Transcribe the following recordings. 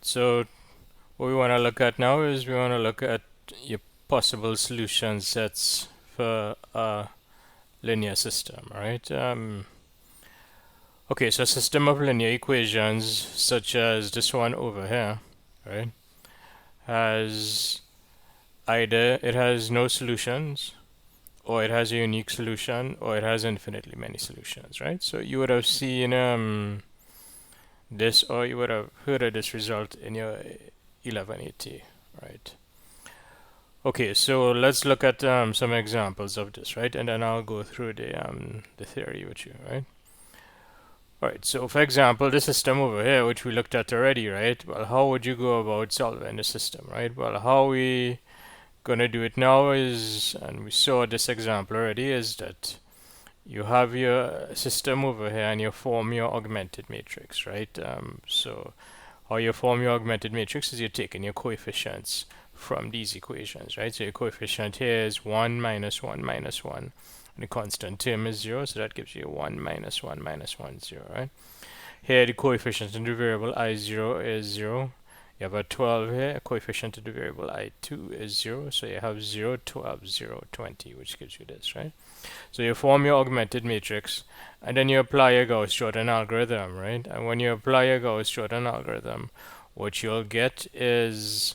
So what we want to look at now is we want to look at your possible solution sets for a linear system, right? Okay, so a system of linear equations such as this one over here, right, has either it has no solutions, or it has a unique solution, or it has infinitely many solutions, right? So you would have seen this, or you would have heard of this result in your 1180, right? Okay, so let's look at some examples of this, right? And then I'll go through the theory with you, right? All right, so for example, this system over here, which we looked at already, right? Well, how would you go about solving the system, right? Well, how we gonna do it now is, and we saw this example already, is that you have your system over here and you form your augmented matrix, right? So how you form your augmented matrix is you're taking your coefficients from these equations, right? So your coefficient here is 1 minus 1 minus 1. And the constant term is 0, so that gives you 1 minus 1 minus 1, 0, right? Here the coefficient in the variable I0 is 0. You have a 12 here, a coefficient in the variable I2 is 0, so you have 0, 12, 0, 20, which gives you this, right? So you form your augmented matrix, and then you apply your Gauss-Jordan algorithm, right? And when you apply your Gauss-Jordan algorithm, what you'll get is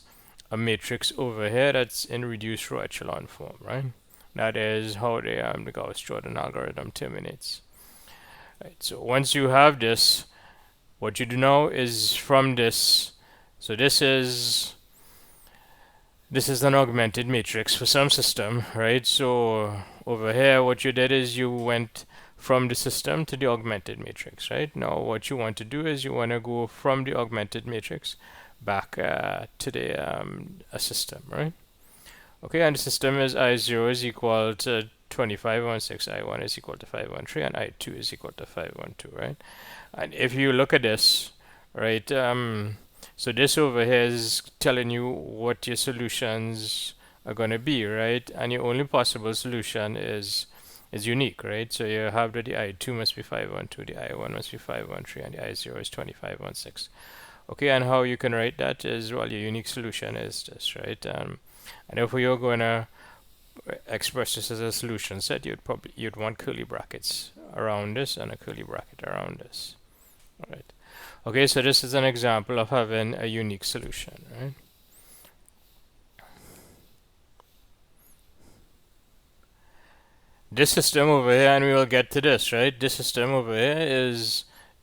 a matrix over here that's in reduced row echelon form, right? That is how the Gauss-Jordan algorithm terminates. Right, so once you have this, what you do now is from this, so this is an augmented matrix for some system, right? So over here, what you did is you went from the system to the augmented matrix, right? Now what you want to do is you want to go from the augmented matrix back to the a system, right? Okay, and the system is I0 is equal to 2516, I1 is equal to 513, and I2 is equal to 512, right? And if you look at this, right, so this over here is telling you what your solutions are going to be, right? And your only possible solution is unique, right? So you have that the I2 must be 512, the I1 must be 513, and the I0 is 2516. Okay, and how you can write that is, well, your unique solution is this, right? And if you're going to express this as a solution set, you'd want curly brackets around this and a curly bracket around this. All right. Okay, so this is an example of having a unique solution, right? This system over here, and we will get to this, right? This system over here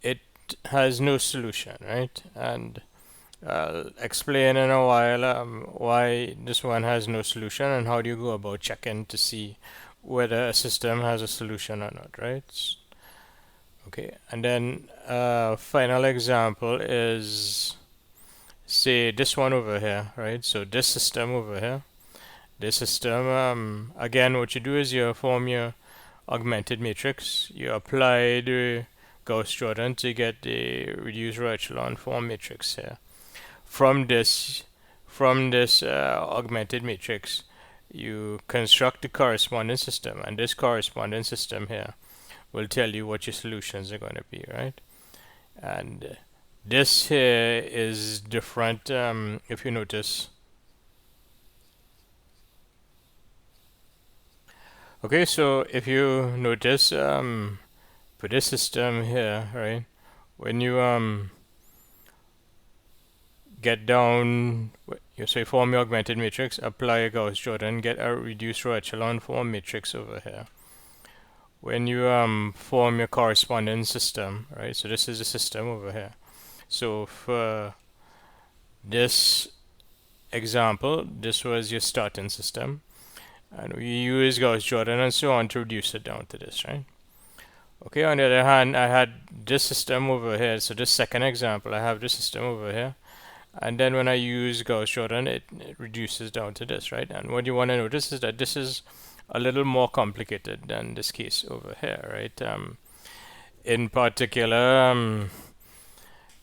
it has no solution, right? And I'll explain in a while why this one has no solution and how do you go about checking to see whether a system has a solution or not, right? Okay, and then final example is, say, this one over here, right? So this system over here, this system, again, what you do is you form your augmented matrix, you apply the Gauss-Jordan to get the reduced row echelon form matrix here. From this augmented matrix, you construct the corresponding system, and this corresponding system here will tell you what your solutions are going to be, right? And this here is different, if you notice. Okay, so if you notice, for this system here, right, when you get down, you say form your augmented matrix, apply a Gauss-Jordan, get a reduced row echelon form matrix over here. When you form your corresponding system, right? So this is the system over here. So for this example, this was your starting system, and we use Gauss-Jordan and so on to reduce it down to this, right? Okay, on the other hand, I had this system over here. So this second example, I have this system over here. And then when I use Gauss-Jordan, it reduces down to this, right? And what you want to notice is that this is a little more complicated than this case over here, right? In particular,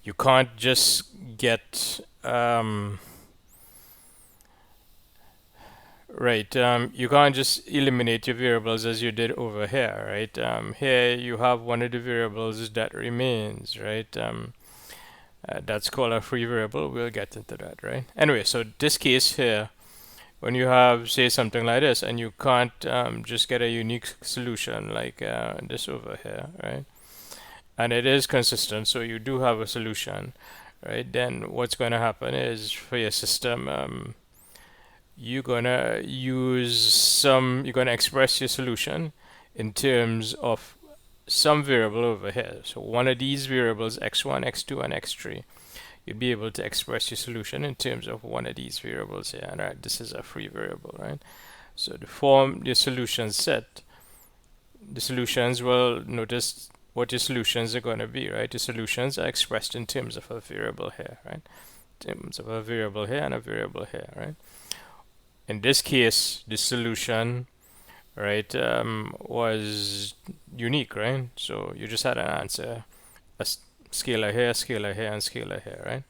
you can't just get right. You can't just eliminate your variables as you did over here, right? Here you have one of the variables that remains, right? That's called a free variable. We'll get into that, right? Anyway, so this case here, when you have, say, something like this, and you can't just get a unique solution like this over here, right? And it is consistent, so you do have a solution, right? Then what's going to happen is for your system, you're going to you're going to express your solution in terms of some variable over here. So one of these variables, x1, x2, and x3, you'd be able to express your solution in terms of one of these variables here. And right, this is a free variable, right? So to form your solution set, the solutions will notice what your solutions are going to be, right? The solutions are expressed in terms of a variable here, right? In terms of a variable here and a variable here, right? In this case, the solution, right, was unique, right? So you just had an answer, a scalar here, and scalar here, right?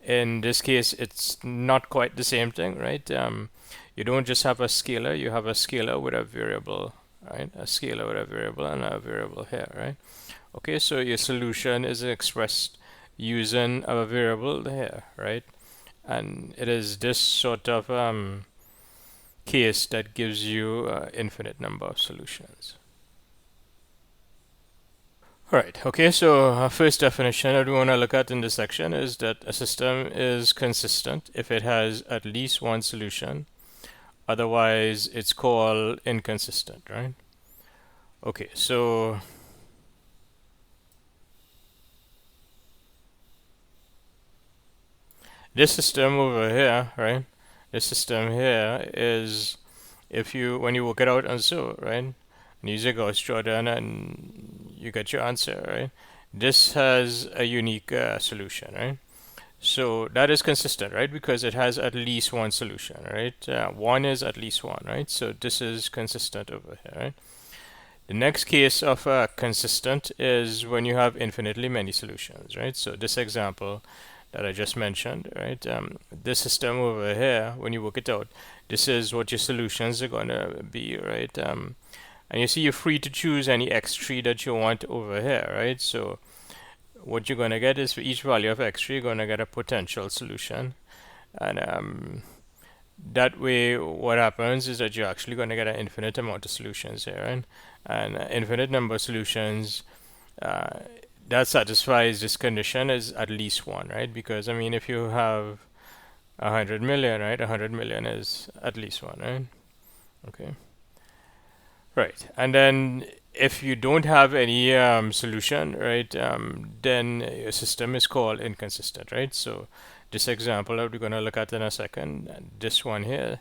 In this case, it's not quite the same thing, right? You don't just have a scalar, you have a scalar with a variable, right? A scalar with a variable and a variable here, right? Okay, so your solution is expressed using a variable here, right? And it is this sort of case that gives you an infinite number of solutions. Right, okay, so our first definition that we want to look at in this section is that a system is consistent if it has at least one solution. Otherwise, it's called inconsistent, right? Okay, so this system over here, right? This system here is if you when you work it out and so, right? And use your Gauss Jordan and you get your answer, right? This has a unique solution, right? So that is consistent, right? Because it has at least one solution, right? One is at least one, right? So this is consistent over here, right? The next case of consistent is when you have infinitely many solutions, right? So this example that I just mentioned, right? This system over here, when you work it out, this is what your solutions are going to be, right? And you see you're free to choose any x3 that you want over here, right? So what you're going to get is for each value of x3, you're going to get a potential solution. And that way, what happens is that you're actually going to get an infinite amount of solutions here, right? And an infinite number of solutions that satisfies this condition is at least one, right? Because, I mean, if you have 100 million, right? 100 million is at least one, right? Okay. Right. And then if you don't have any solution, right, then your system is called inconsistent, right? So this example that we're going to look at in a second, this one here,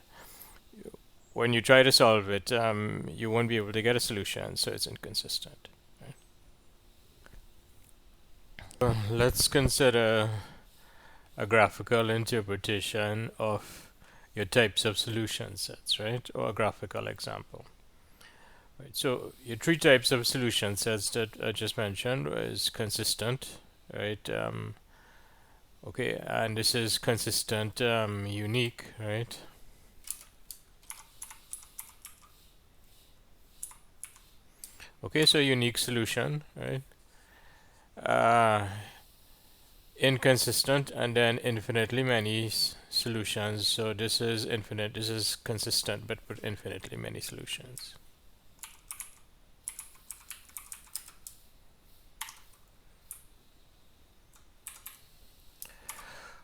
when you try to solve it, you won't be able to get a solution, so it's inconsistent. Right? Let's consider a graphical interpretation of your types of solution sets, right? Or a graphical example. Right, so your three types of solution sets that I just mentioned is consistent, right? Okay, and this is consistent, unique, right? Okay, so unique solution, right? Inconsistent, and then infinitely many solutions. So this is infinite, this is consistent, but with infinitely many solutions.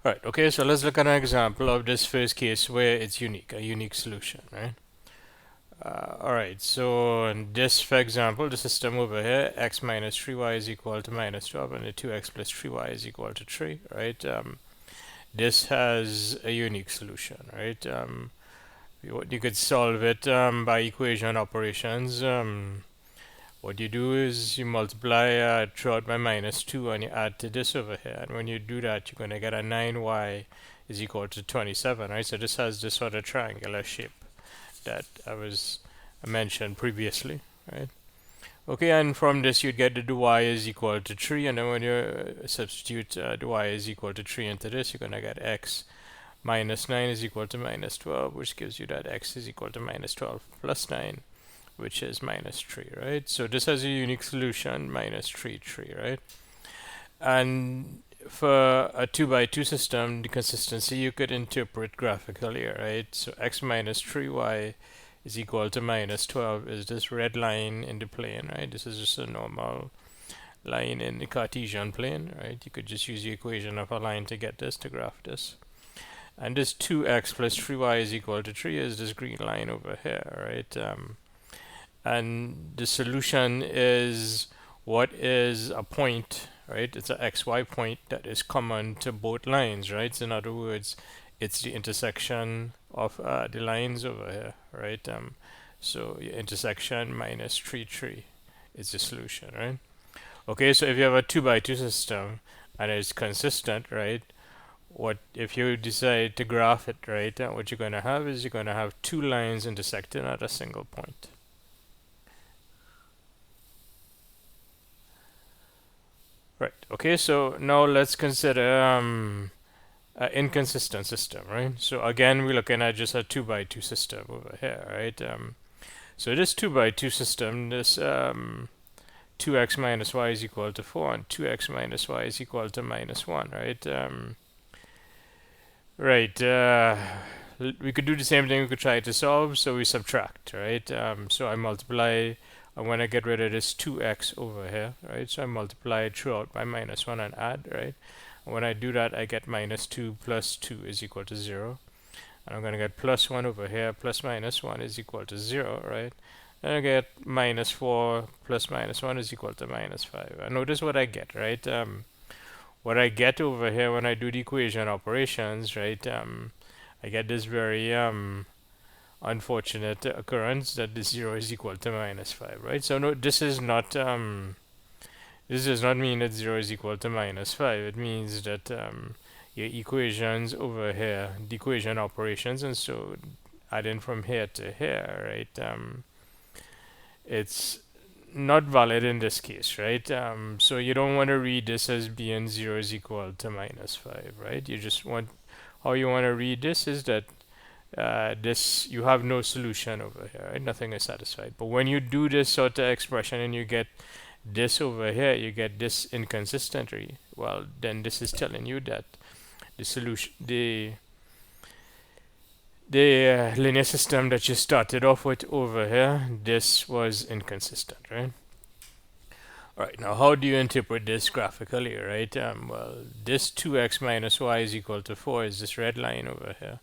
Right, okay, so let's look at an example of this first case where it's unique, a unique solution, right? Alright, so in this, for example, the system over here, x minus 3y is equal to minus 12, and the 2x plus 3y is equal to 3, right? This has a unique solution, right? You could solve it by equation operations. What you do is you multiply throughout by minus 2 and you add to this over here. And when you do that, you're going to get a 9y is equal to 27, right? So this has this sort of triangular shape that I mentioned previously, right? Okay, and from this you'd get that the y is equal to 3, and then when you substitute the y is equal to 3 into this, you're going to get x minus 9 is equal to minus 12, which gives you that x is equal to minus 12 plus 9, which is minus 3, right? So this has a unique solution, minus 3, 3, right? And for a 2 by 2 system, the consistency you could interpret graphically, right? So x minus 3y is equal to minus 12 is this red line in the plane, right? This is just a normal line in the Cartesian plane, right? You could just use the equation of a line to get this, to graph this. And this 2x plus 3y is equal to 3 is this green line over here, right? And the solution is what is a point, right? It's a xy point that is common to both lines, right? So in other words, it's the intersection of the lines over here, right? So your intersection minus 3, 3 is the solution, right? Okay, so if you have a 2 by 2 system and it's consistent, right? What if you decide to graph it, right? What you're going to have is you're going to have two lines intersecting at a single point. Right. Okay, so now let's consider an inconsistent system, right? So again, we're looking at just a 2 by 2 system over here, right? So this 2 by 2 system, this 2x minus y is equal to 4 and 2x minus y is equal to minus 1, right? Right. We could do the same thing. We could try to solve. So we subtract, right? So I multiply. I want to get rid of this 2x over here, right? So I multiply it throughout by minus 1 and add, right? And when I do that, I get minus 2 plus 2 is equal to 0. And I'm going to get plus 1 over here. Plus minus 1 is equal to 0, right? And I get minus 4 plus minus 1 is equal to minus 5. And notice what I get, right? What I get over here when I do the equation operations, right? I get this very unfortunate occurrence that this 0 is equal to minus 5, right? So no, this is not this does not mean that 0 is equal to minus 5. It means that your equations over here, the equation operations, and so adding from here to here, right? It's not valid in this case, right? So you don't want to read this as being 0 is equal to minus 5, right? You just want, how you want to read this is that this, you have no solution over here, right? Nothing is satisfied. But when you do this sort of expression and you get this over here, you get this inconsistency, well, then this is telling you that the solution, the linear system that you started off with over here, this was inconsistent, right? All right, now how do you interpret this graphically, right? Well, this 2x minus y is equal to 4 is this red line over here.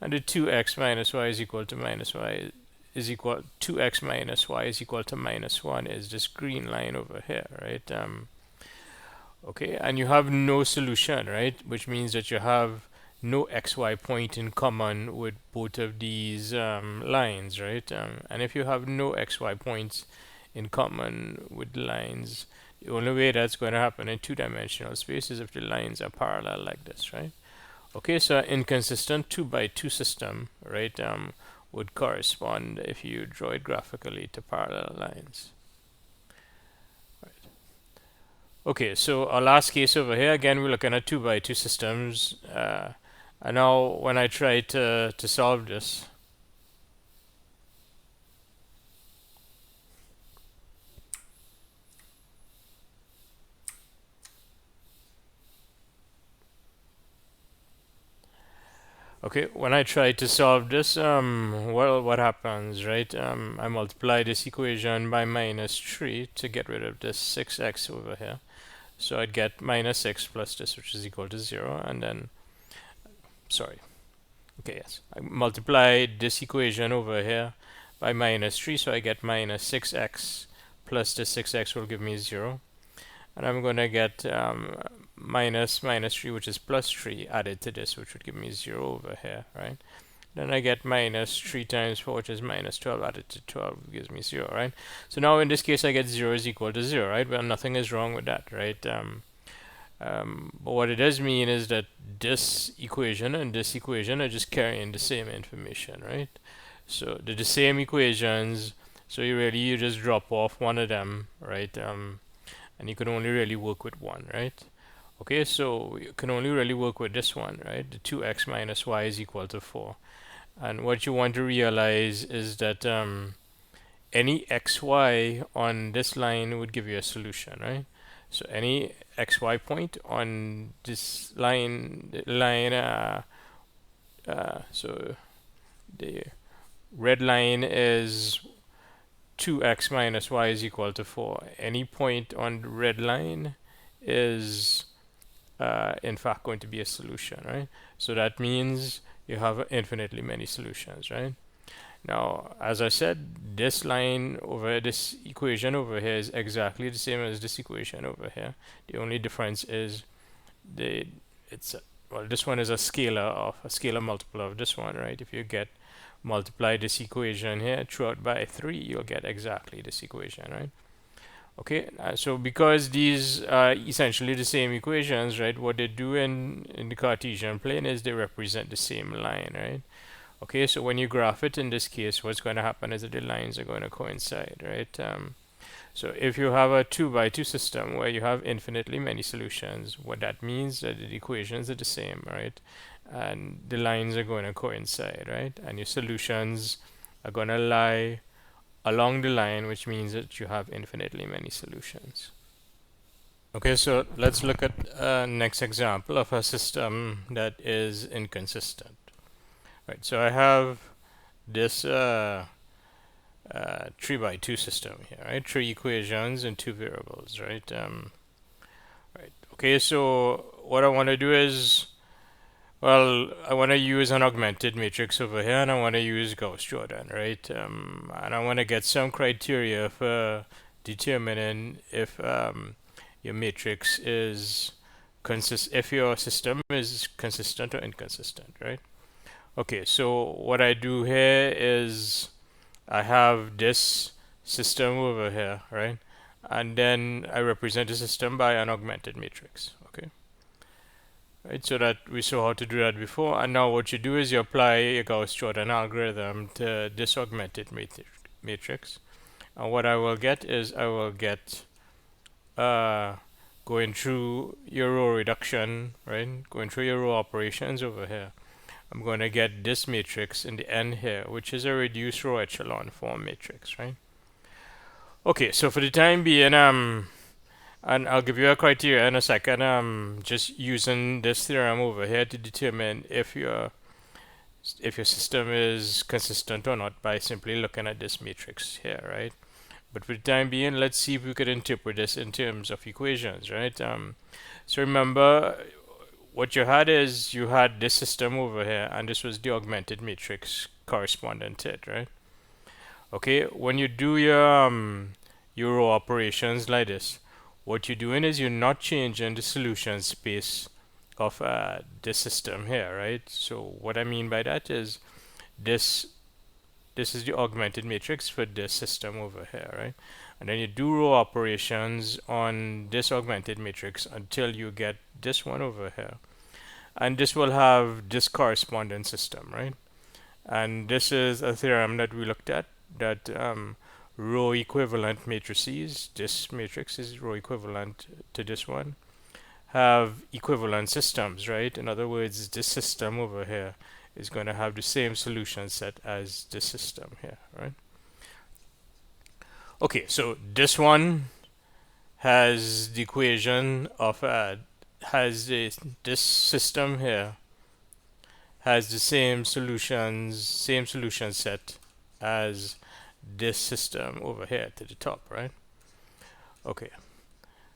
And the 2x minus y is equal to minus y is equal 2x minus y is equal to minus 1 is this green line over here, right? Okay, and you have no solution, right? Which means that you have no xy point in common with both of these lines, right? And if you have no xy points in common with the lines, the only way that's going to happen in two-dimensional space is if the lines are parallel like this, right? Okay, so inconsistent 2 by 2 system, right, would correspond, if you draw it graphically, to parallel lines. Right. Okay, so our last case over here, again, we're looking at 2 by 2 systems. And now when I try to solve this, okay, when I try to solve this, well, what happens, right? I multiply this equation by minus 3 to get rid of this 6x over here. So I'd get minus 6 plus this, which is equal to 0, and then, sorry, okay, yes, I multiply this equation over here by minus 3, so I get minus 6x plus this 6x will give me 0. And I'm going to get minus 3, which is plus 3, added to this, which would give me 0 over here, right? Then I get minus 3 times 4, which is minus 12, added to 12 gives me 0, right? So now in this case, I get 0 is equal to 0, right? Well, nothing is wrong with that, right? But what it does mean is that this equation and this equation are just carrying the same information, right? So they're the same equations, so you just drop off one of them, right? And you can only really work with one, right? Okay, so you can only really work with this one, right? The 2x minus y is equal to 4. And what you want to realize is that any xy on this line would give you a solution, right? So any xy point on this so the red line is 2x minus y is equal to 4. Any point on the red line is in fact going to be a solution, right? So that means you have infinitely many solutions, right? Now, as I said, this line over this equation over here is exactly the same as this equation over here. The only difference is the it's well, this one is a scalar multiple of this one, right? If you get multiply this equation here throughout by 3, you'll get exactly this equation, right? Okay, so because these are essentially the same equations, right? What they do in the Cartesian plane is they represent the same line, right? Okay, so when you graph it in this case, what's going to happen is that the lines are going to coincide, right? So if you have a 2 by 2 system where you have infinitely many solutions, what that means is that the equations are the same, right? And the lines are going to coincide, right? And your solutions are going to lie along the line, which means that you have infinitely many solutions. Okay, so let's look at next example of a system that is inconsistent. Right, so I have this 3 by 2 system here, right? 3 equations and 2 variables, right? Right. Okay, so what I want to do is, well, I want to use an augmented matrix over here, and I want to use Gauss-Jordan, right? And I want to get some criteria for determining if your matrix is if your system is consistent or inconsistent, right? Okay, so what I do here is I have this system over here, right? And then I represent the system by an augmented matrix, okay? Right, so that we saw how to do that before, and now what you do is you apply a Gauss-Jordan algorithm to this augmented matrix. And what I will get is I will get going through your row reduction, right? Going through your row operations over here. I'm going to get this matrix in the end here, which is a reduced row echelon form matrix, right? Okay, so for the time being, and I'll give you a criteria in a second, just using this theorem over here to determine if your system is consistent or not by simply looking at this matrix here, right? But for the time being, let's see if we could interpret this in terms of equations, right? So remember, what you had is you had this system over here, and this was the augmented matrix corresponding to it, right? Okay, when you do your row operations like this, what you're doing is you're not changing the solution space of this system here, right? So what I mean by that is this is the augmented matrix for this system over here, right? And then you do row operations on this augmented matrix until you get this one over here. And this will have this corresponding system, right? And this is a theorem that we looked at, that row equivalent matrices, this matrix is row equivalent to this one, have equivalent systems, right? In other words, this system over here is going to have the same solution set as this system here, right? Okay, so this one has the equation of this system here has the same solution set as this system over here to the top, right? Okay,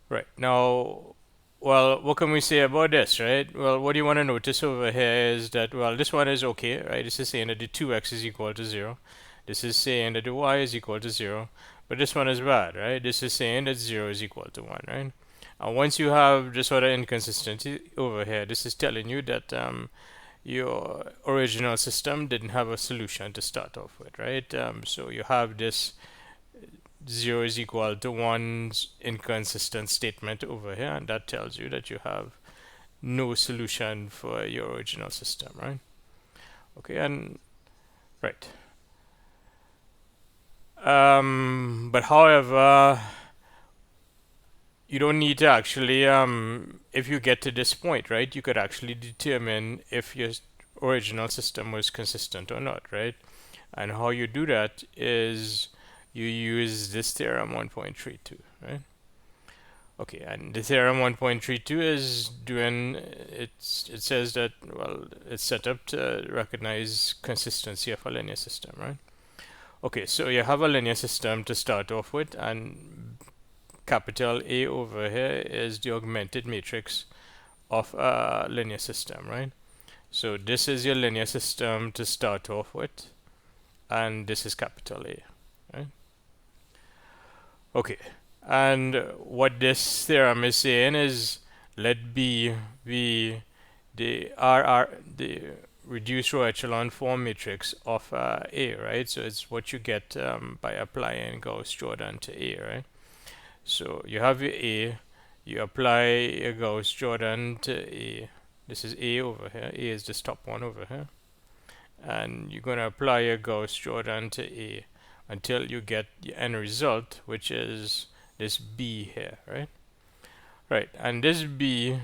right. Now, well, what can we say about this, right? Well, what you want to notice over here is that, well, this one is okay, right? This is saying that the 2x is equal to 0. This is saying that the y is equal to 0. But this one is bad, right? This is saying that 0 is equal to 1, right? And once you have this sort of inconsistency over here, this is telling you that your original system didn't have a solution to start off with, right? So you have this 0 is equal to 1's inconsistent statement over here, and that tells you that you have no solution for your original system, right? Okay, and right. But however, you don't need to actually, if you get to this point, right, you could actually determine if your original system was consistent or not, right? And how you do that is you use this theorem 1.32, right? Okay, and the theorem 1.32 is doing it says that, well, it's set up to recognize consistency of a linear system, right? Okay, so you have a linear system to start off with, and capital A over here is the augmented matrix of a linear system, right? So this is your linear system to start off with, and this is capital A, right? Okay, and what this theorem is saying is let B be the the reduced row echelon form matrix of A, right? So it's what you get by applying Gauss-Jordan to A, right? So you have your A, you apply your Gauss-Jordan to A. This is A over here. A is this top one over here. And you're going to apply your Gauss-Jordan to A until you get the end result, which is this B here, right? Right, and this B,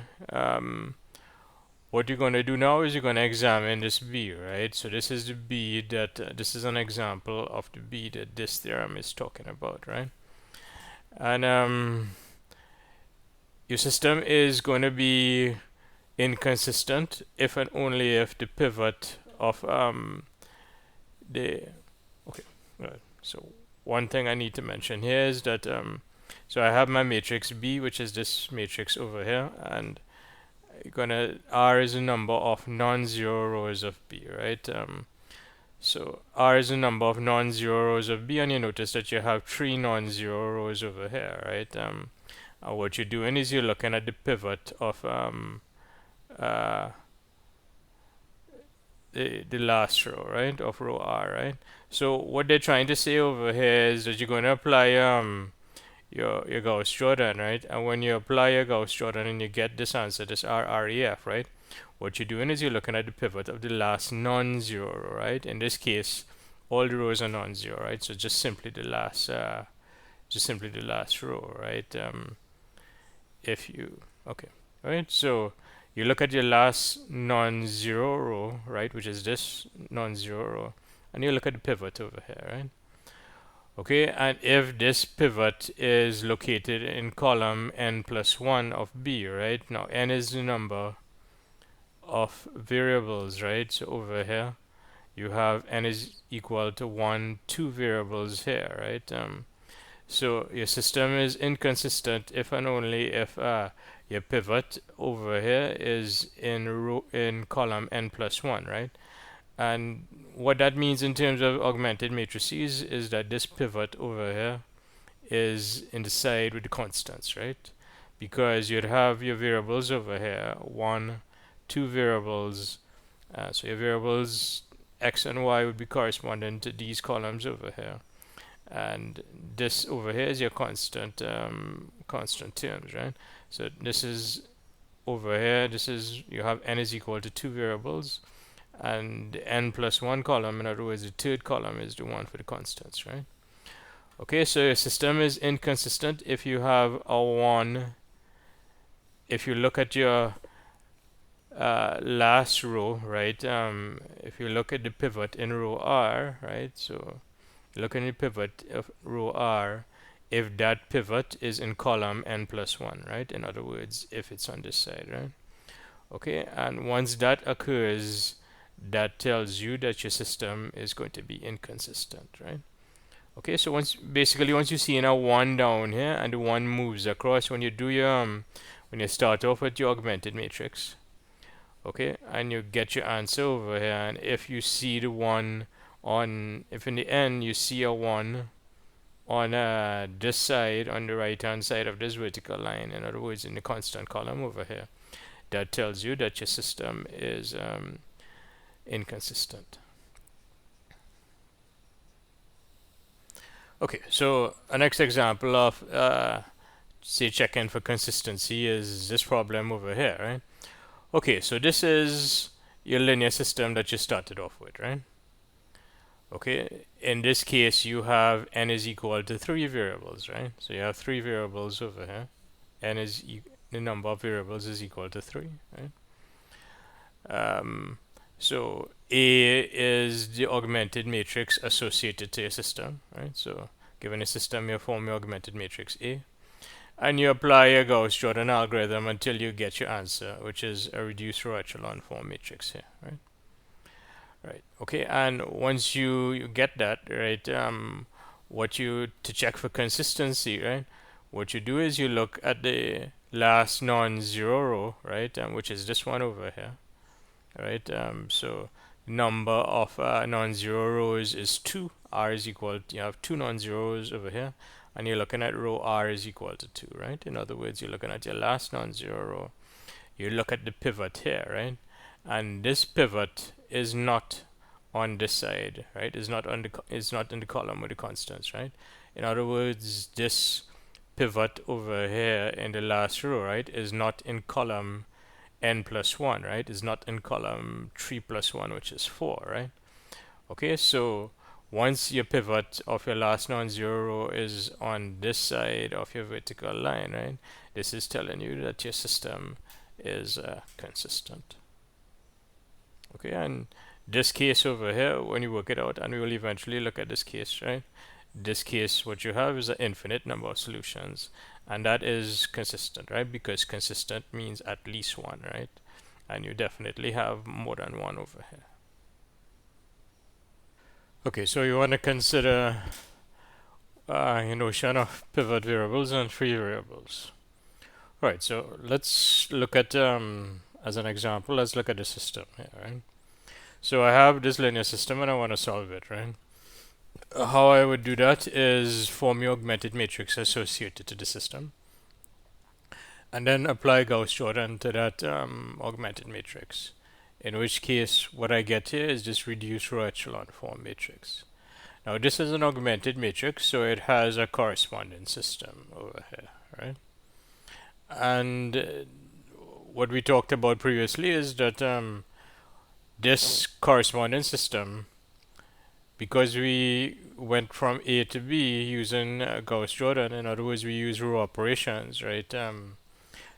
what you're going to do now is you're going to examine this B, right? So this is the B that, this is an example of the B that this theorem is talking about, right? And your system is going to be inconsistent if and only if the pivot of the okay, right. So one thing I need to mention here is that so I have my matrix B, which is this matrix over here, and gonna R is a number of non-zero rows of B, right? So R is a number of non-zero rows of B, and you notice that you have three non-zero rows over here, right? What you're doing is you're looking at the pivot of uh, the last row, right, of row R, right? So what they're trying to say over here is that you're going to apply your Gauss-Jordan, right? And when you apply your Gauss-Jordan and you get this answer, this RREF, right? What you're doing is you're looking at the pivot of the last non-zero row, right? In this case, all the rows are non-zero, right? So just simply the last row, right? If you okay, right? So you look at your last non-zero row, right, which is this non-zero row, and you look at the pivot over here, right? Okay, and if this pivot is located in column n plus 1 of B, right? Now n is the number of variables, right? So over here you have n is equal to 1, 2 variables here, right? So your system is inconsistent if and only if your pivot over here is in column n plus 1, right? And what that means in terms of augmented matrices is that this pivot over here is in the side with the constants, right? Because you'd have your variables over here, 1, 2 variables. So your variables x and y would be corresponding to these columns over here. And this over here is your constant terms, right? So this is over here, this is, you have n is equal to 2 variables, and the n plus 1 column, in other words the third column, is the one for the constants, right? Okay, so your system is inconsistent if you have a 1, if you look at your last row, right? If you look at the pivot in row R, right? So look at the pivot of row R, if that pivot is in column n plus 1, right? In other words, if it's on this side, right? Okay, and once that occurs, that tells you that your system is going to be inconsistent, right? Okay, so once you see a 1 down here and the 1 moves across when you do your when you start off with your augmented matrix, okay, and you get your answer over here, and if you see the 1 on, if in the end you see a 1 on this side, on the right hand side of this vertical line, in other words in the constant column over here, that tells you that your system is inconsistent. Okay, so a next example of say checking for consistency is this problem over here, right? Okay, so this is your linear system that you started off with, right? Okay, in this case you have n is equal to 3 variables, right? So you have 3 variables over here. N is the number of variables is equal to 3, right? So A is the augmented matrix associated to your system, right? So given a system, you form your augmented matrix A. and you apply a Gauss-Jordan algorithm until you get your answer, which is a reduced row echelon form matrix here, right? Right. Okay. And once you get that, right, what you to check for consistency, right? What you do is you look at the last non-zero row, right, which is this one over here, right? So number of non-zero rows is 2. R is equal to, you have two non-zeros over here, and you're looking at row R is equal to 2, right? In other words, you're looking at your last non-zero row. You look at the pivot here, right? And this pivot is not on this side, right? Is not in the column with the constants, right? In other words, this pivot over here in the last row, right, is not in column n plus 1, right? Is not in column 3 plus 1, which is 4, right? Okay, so once your pivot of your last non-zero row is on this side of your vertical line, right, this is telling you that your system is consistent. Okay, and this case over here, when you work it out, and we will eventually look at this case, right? This case, what you have is an infinite number of solutions, and that is consistent, right? Because consistent means at least one, right? And you definitely have more than one over here. Okay, so you want to consider your notion of pivot variables and free variables. Right, so let's look at, as an example, let's look at the system here, right? So I have this linear system and I want to solve it, right? How I would do that is form the augmented matrix associated to the system, and then apply Gauss-Jordan to that augmented matrix. In which case, what I get here is this reduced row echelon form matrix. Now, this is an augmented matrix, so it has a corresponding system over here, right? And what we talked about previously is that this corresponding system, because we went from A to B using Gauss-Jordan, in other words, we use row operations, right?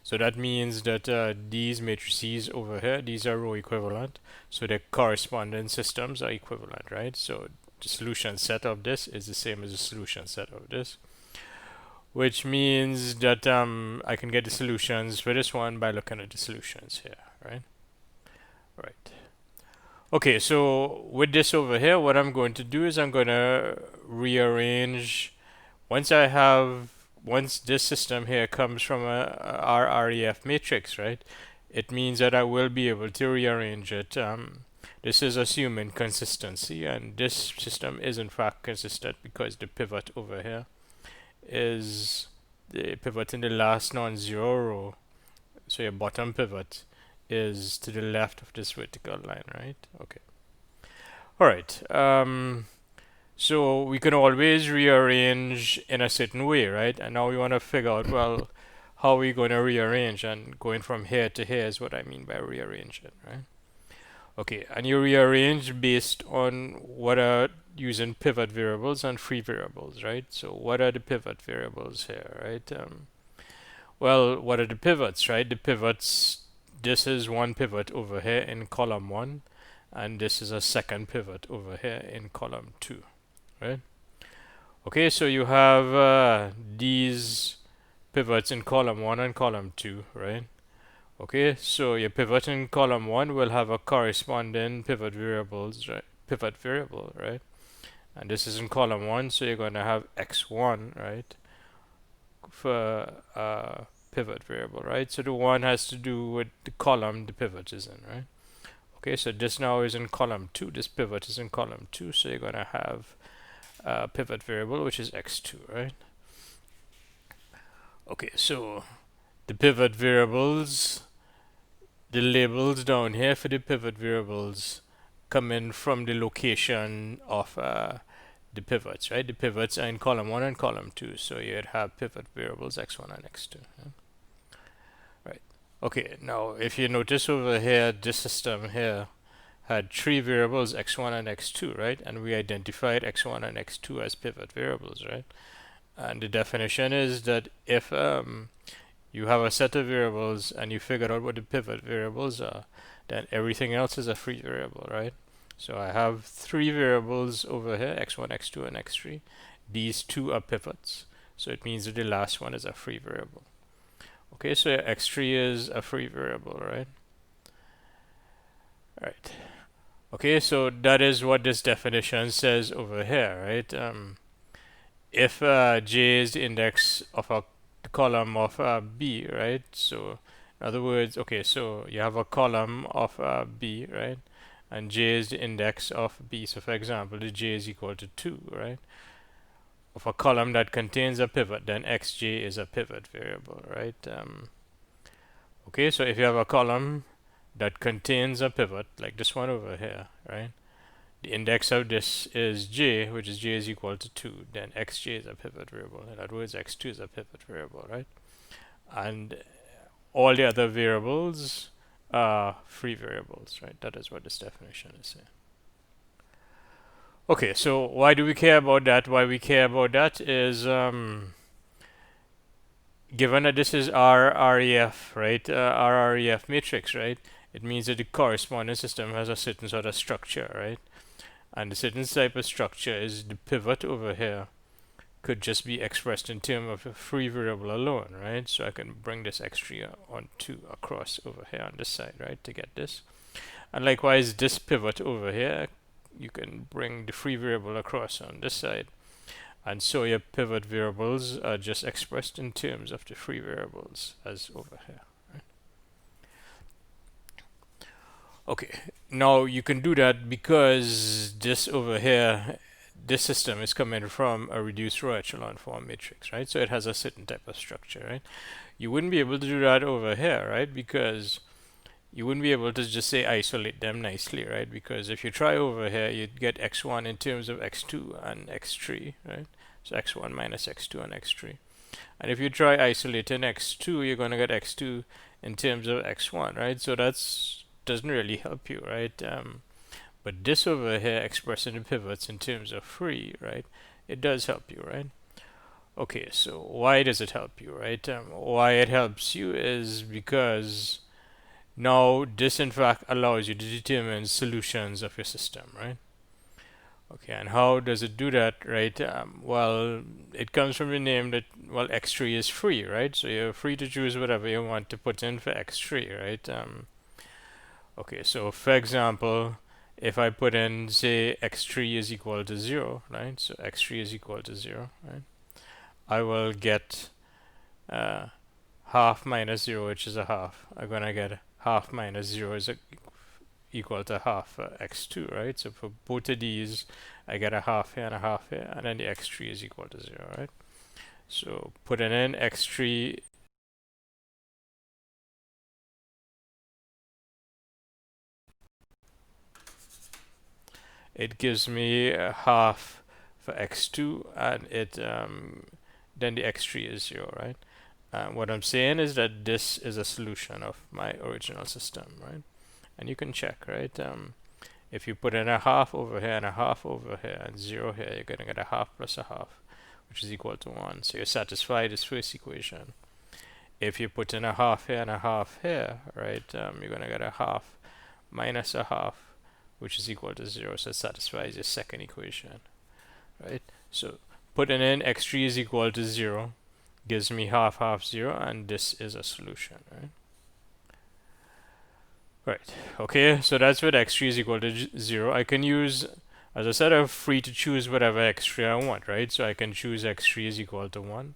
So that means that these matrices over here, these are row equivalent, so the corresponding systems are equivalent, right? So the solution set of this is the same as the solution set of this, which means that I can get the solutions for this one by looking at the solutions here, right? Right. Okay, so with this over here, what I'm going to do is I'm going to rearrange. Once this system here comes from a RREF matrix, right? It means that I will be able to rearrange it. This is assuming consistency, and this system is in fact consistent because the pivot over here is the pivot in the last non-zero row. So your bottom pivot is to the left of this vertical line, right? Okay. All right. So we can always rearrange in a certain way, right? And now we want to figure out, well, how are we going to rearrange? And going from here to here is what I mean by rearranging, right? Okay, and you rearrange based on what are using pivot variables and free variables, right? So what are the pivot variables here, right? Well, what are the pivots, right? The pivots, this is one pivot over here in column 1, and this is a second pivot over here in column 2, right? Okay, so you have these pivots in column 1 and column 2, right? Okay, so your pivot in column 1 will have a corresponding pivot variables, right? Pivot variable, right? And this is in column 1, so you're going to have x1, right? For pivot variable, right? So the one has to do with the column the pivot is in, right? Okay, so this now is in column 2. This pivot is in column 2, so you're going to have a pivot variable, which is x2, right? Okay, so the pivot variables, the labels down here for the pivot variables come in from the location of the pivots, right? The pivots are in column 1 and column 2, so you'd have pivot variables x1 and x2. Yeah? Right. Okay, now if you notice over here, this system here had three variables, x1 and x2, right? And we identified x1 and x2 as pivot variables, right? And the definition is that if you have a set of variables and you figure out what the pivot variables are, then everything else is a free variable, right? So I have three variables over here, x1, x2, and x3. These two are pivots. So it means that the last one is a free variable. Okay, so x3 is a free variable, right? Right. Okay, so that is what this definition says over here, right? If j is the index of a column of b, right? So in other words, okay, so you have a column of b, right? And j is the index of b. So for example, the j is equal to 2, right? Of a column that contains a pivot, then xj is a pivot variable, right? Okay, so if you have a column that contains a pivot, like this one over here, right? The index of this is j, which is j is equal to 2. Then xj is a pivot variable. In other words, x2 is a pivot variable, right? And all the other variables are free variables, right? That is what this definition is saying. Okay, so why do we care about that? Why we care about that is given that this is RREF, right? RREF matrix, right? It means that the corresponding system has a certain sort of structure, right? And the certain type of structure is the pivot over here could just be expressed in terms of a free variable alone, right? So I can bring this x3 on 2 across over here on this side, right, to get this. And likewise, this pivot over here, you can bring the free variable across on this side. And so your pivot variables are just expressed in terms of the free variables as over here. Okay, now you can do that because this over here, this system is coming from a reduced row echelon form matrix, right? So it has a certain type of structure, right? You wouldn't be able to do that over here, right? Because you wouldn't be able to just say isolate them nicely, right? Because if you try over here, you'd get x1 in terms of x2 and x3, right? So x1 minus x2 and x3. And if you try isolating x2, you're going to get x2 in terms of x1, right? So that's doesn't really help you, right? But this over here, expressing the pivots in terms of free, right? It does help you, right? Okay, so why does it help you, right? Why it helps you is because now this in fact allows you to determine solutions of your system, right? Okay, and how does it do that, right? Well, it comes from the name that, well, x3 is free, right? So you're free to choose whatever you want to put in for x3, right? Okay, so for example, if I put in, say, x3 is equal to 0, right? So x3 is equal to 0, right? I will get half minus 0, which is a half. I'm going to get half minus 0 is equal to half for x2, right? So for both of these, I get a half here and a half here, and then the x3 is equal to 0, right? So putting in x3 it gives me a half for x2, and it then the x3 is 0, right? What I'm saying is that this is a solution of my original system, right? And you can check, right? If you put in a half over here and a half over here and 0 here, you're going to get a half plus a half, which is equal to 1. So you satisfy this first equation. If you put in a half here and a half here, right, you're going to get a half minus a half, which is equal to 0. So it satisfies your second equation, right? So putting in x3 is equal to 0 gives me half half 0, and this is a solution, right? Right, okay, so that's what x3 is equal to 0. I can use, as I said, I'm free to choose whatever x3 I want, right? So I can choose x3 is equal to 1.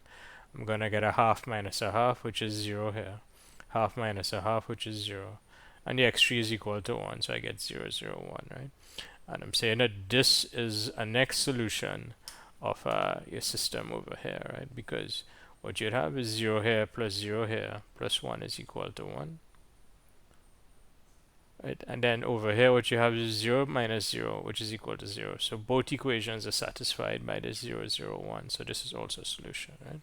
I'm going to get a half minus a half, which is 0 here. Half minus a half, which is 0. And the x3 is equal to 1, so I get 0, 0, 1, right? And I'm saying that this is a next solution of your system over here, right? Because what you'd have is 0 here plus 0 here plus 1 is equal to 1. Right? And then over here what you have is 0 minus 0, which is equal to 0. So both equations are satisfied by this 0, 0, 1. So this is also a solution, right?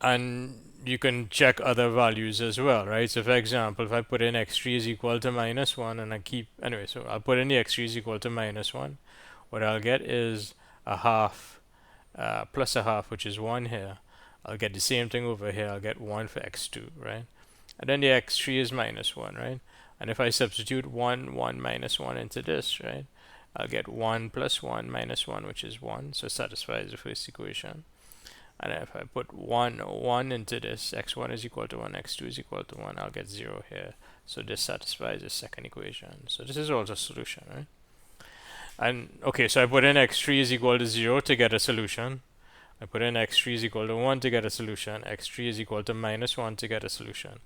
And you can check other values as well, right? So for example, if I put in x3 is equal to minus 1 and I keep, anyway, so I'll put in the x3 is equal to minus 1. What I'll get is a half plus a half, which is 1 here. I'll get the same thing over here. I'll get 1 for x2, right? And then the x3 is minus 1, right? And if I substitute 1, 1 minus 1 into this, right? I'll get 1 plus 1 minus 1, which is 1, so it satisfies the first equation. And if I put 1 into this, x1 is equal to 1, x2 is equal to 1, I'll get 0 here. So this satisfies the second equation. So this is also a solution, right? And okay, so I put in x3 is equal to 0 to get a solution. I put in x3 is equal to 1 to get a solution. x3 is equal to minus 1 to get a solution.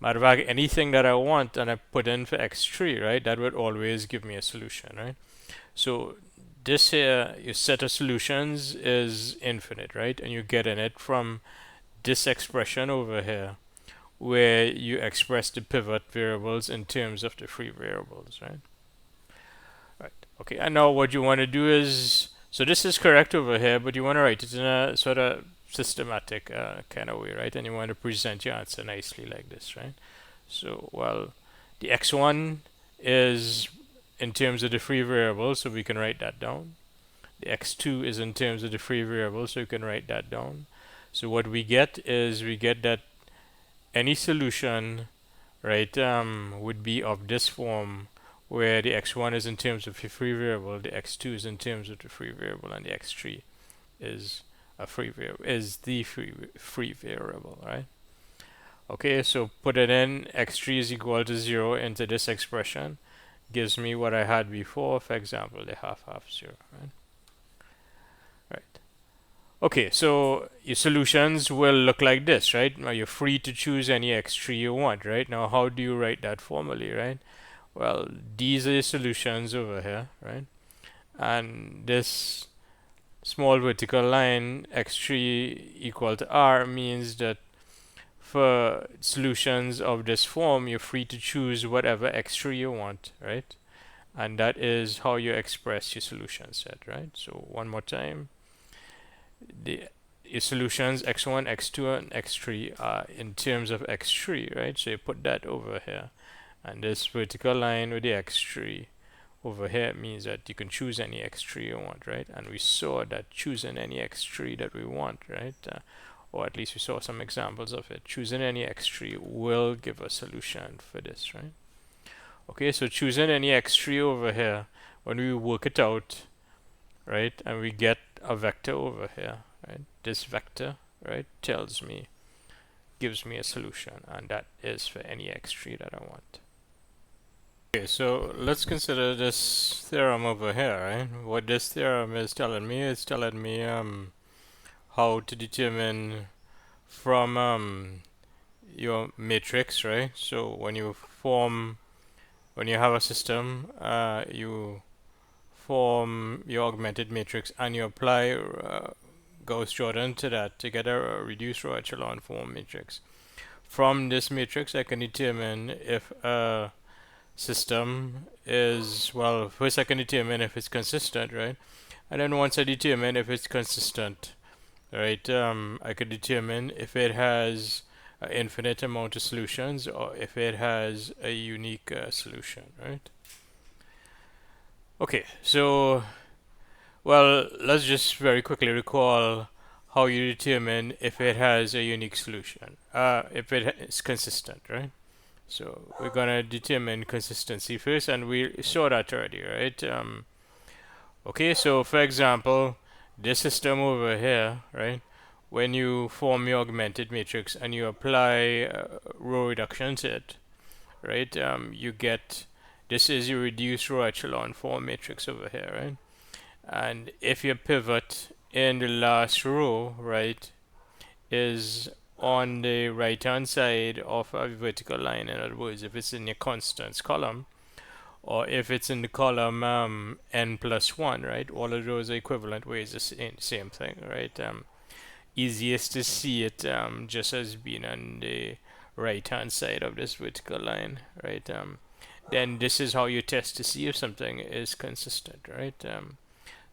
Matter of fact, anything that I want and I put in for x3, right, that would always give me a solution, right? So this here, your set of solutions is infinite, right? And you get in it from this expression over here, where you express the pivot variables in terms of the free variables, right? Right. Okay, and now what you want to do is, so this is correct over here, but you want to write it in a sort of systematic kind of way, right? And you want to present your answer nicely like this, right? So, well, the x1 is in terms of the free variable, so we can write that down. The x2 is in terms of the free variable, so you can write that down. So what we get is we get that any solution, right, would be of this form, where the x1 is in terms of the free variable, the x2 is in terms of the free variable, and the x3 is a free variable, is the free variable, right? Okay, so put it in, x3 is equal to 0 into this expression, gives me what I had before, for example, the half 0, right? Right. Okay, so your solutions will look like this, right? Now you're free to choose any x3 you want, right? Now how do you write that formally, right? Well, these are your solutions over here, right? And this small vertical line x3 equal to r means that for solutions of this form, you're free to choose whatever x3 you want, right? And that is how you express your solution set, right? So one more time, your solutions x1, x2, and x3 are in terms of x3, right? So you put that over here, and this vertical line with the x3 over here means that you can choose any x3 you want, right? And we saw that choosing any x3 that we want, right? Or at least we saw some examples of it. Choosing any x3 will give a solution for this, right? Okay, so choosing any x3 over here, when we work it out, right, and we get a vector over here, right? This vector, right, gives me a solution, and that is for any x3 that I want. Okay, so let's consider this theorem over here, right? What this theorem is telling me how to determine from your matrix, right? So when you have a system, you form your augmented matrix and you apply Gauss-Jordan to that to get a reduced row echelon form matrix. From this matrix, I can determine if a system is, well, first I can determine if it's consistent, right? And then once I determine if it's consistent, right, I could determine if it has an infinite amount of solutions or if it has a unique solution, right? Okay, so, well, let's just very quickly recall how you determine if it has a unique solution, if it is consistent, right? So we're gonna determine consistency first, and we saw that already, right? Okay, so for example, this system over here, right? When you form your augmented matrix and you apply row reduction to it, right? You get, this is your reduced row echelon form matrix over here, right? And if your pivot in the last row, right, is on the right hand side of a vertical line, in other words, if it's in your constants column, or if it's in the column n plus 1, right? All of those are equivalent ways the same thing, right? Easiest to see it just as being on the right hand side of this vertical line, right? Then this is how you test to see if something is consistent, right?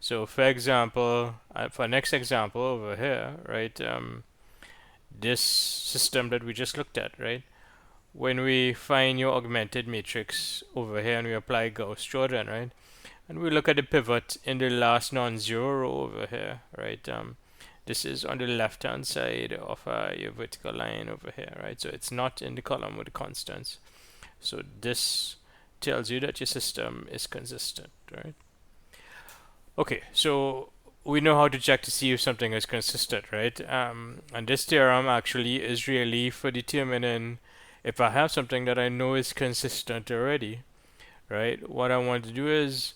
So for example, for next example over here, right? This system that we just looked at, right? When we find your augmented matrix over here and we apply Gauss-Jordan, right? And we look at the pivot in the last non-zero row over here, right? This is on the left-hand side of your vertical line over here, right? So it's not in the column with the constants. So this tells you that your system is consistent, right? Okay, so we know how to check to see if something is consistent, right? And this theorem actually is really for determining if I have something that I know is consistent already, right? What I want to do is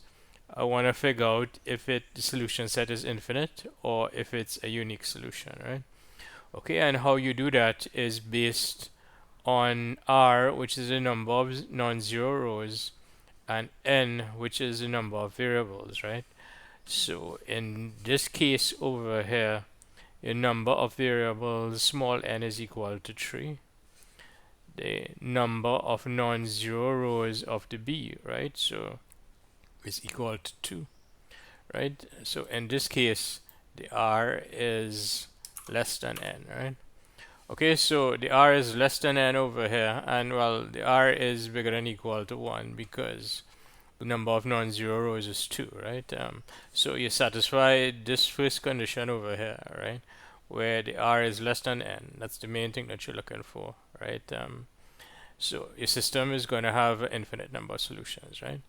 I want to figure out if the solution set is infinite or if it's a unique solution, right? Okay, and how you do that is based on R, which is the number of non-zero rows, and N, which is the number of variables, right? So in this case over here, a number of variables small n is equal to 3. The number of non-zero rows of the B, right? So is equal to 2, right? So in this case, the R is less than n, right? Okay, so the R is less than n over here, and well, the R is bigger than equal to 1 because the number of non-zero rows is 2, right? So you satisfy this first condition over here, right? Where the R is less than n. That's the main thing that you're looking for, right? So your system is going to have an infinite number of solutions, right?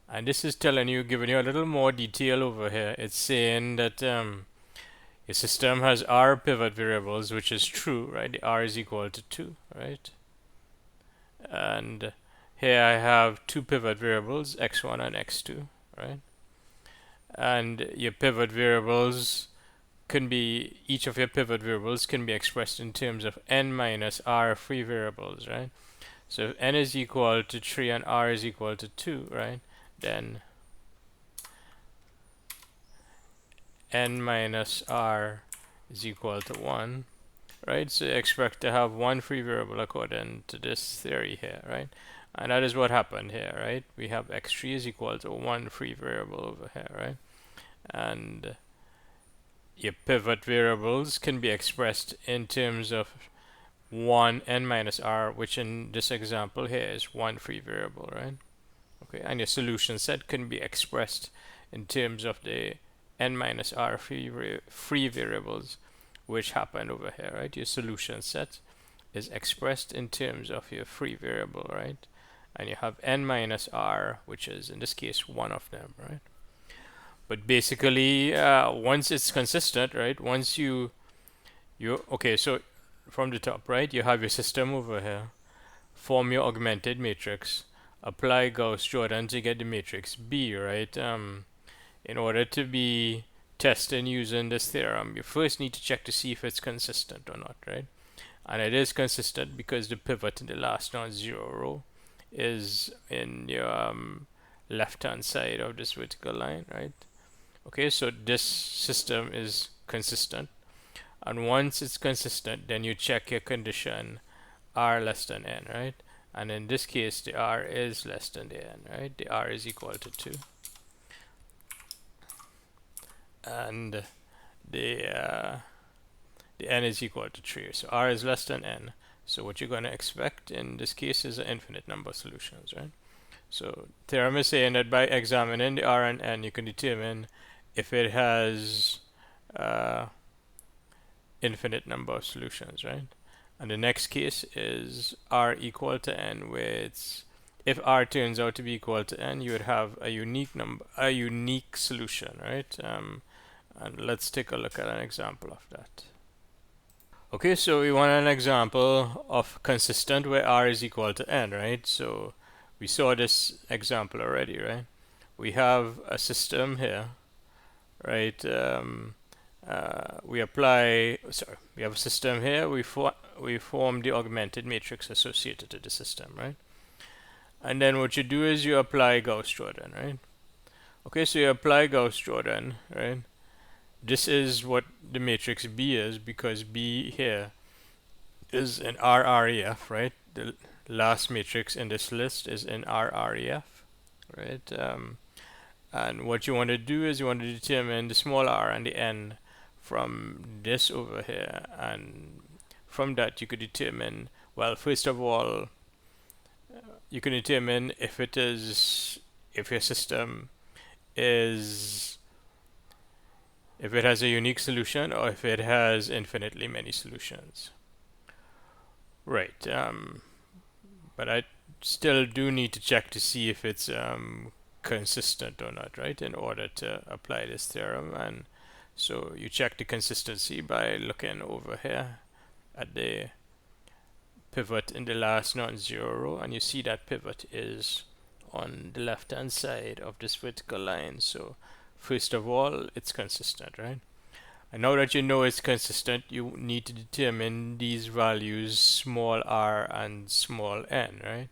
And this is telling you, giving you a little more detail over here. It's saying that your system has R pivot variables, which is true, right? The R is equal to 2, right? And here I have two pivot variables, x1 and x2, right? And your pivot variables can be, each of your pivot variables can be expressed in terms of n minus r free variables, right? So if n is equal to 3 and r is equal to 2, right, then n minus r is equal to 1, right? So you expect to have one free variable according to this theory here, right? And that is what happened here, right? We have x3 is equal to one free variable over here, right? And your pivot variables can be expressed in terms of 1 n minus r, which in this example here is one free variable, right? Okay, and your solution set can be expressed in terms of the n minus r free variables, which happened over here, right? Your solution set is expressed in terms of your free variable, right? And you have n minus r, which is in this case one of them, right? But basically, once it's consistent, right? Once okay, so from the top, right? You have your system over here. Form your augmented matrix. Apply Gauss-Jordan to get the matrix B, right? In order to be tested using this theorem, you first need to check to see if it's consistent or not, right? And it is consistent because the pivot in the last non-zero row is in your left-hand side of this vertical line, right? Okay, so this system is consistent. And once it's consistent, then you check your condition r less than n, right? And in this case, the r is less than the n, right? The r is equal to 2. And the n is equal to 3. So r is less than n. So what you're going to expect in this case is an infinite number of solutions, right? So theorem is saying that by examining the r and n, you can determine if it has infinite number of solutions, right? And the next case is r equal to n, where it's if r turns out to be equal to n, you would have a unique solution, right? And let's take a look at an example of that. Okay, so we want an example of consistent where r is equal to n, right? So we saw this example already, right? We have a system here, right? We have a system here. We form the augmented matrix associated to the system, right? And then what you do is you apply Gauss-Jordan, right? Okay, so you apply Gauss-Jordan, right? This is what the matrix B is, because B here is in RREF, right? The last matrix in this list is in RREF, right? And what you want to do is you want to determine the small r and the n from this over here, and from that you could determine, well, first of all, you can determine if your system is, if it has a unique solution or if it has infinitely many solutions. Right, but I still do need to check to see if it's consistent or not, right, in order to apply this theorem. And so you check the consistency by looking over here at the pivot in the last non-zero row, and you see that pivot is on the left hand side of this vertical line. So first of all, it's consistent, right? And now that you know it's consistent, you need to determine these values small r and small n, right?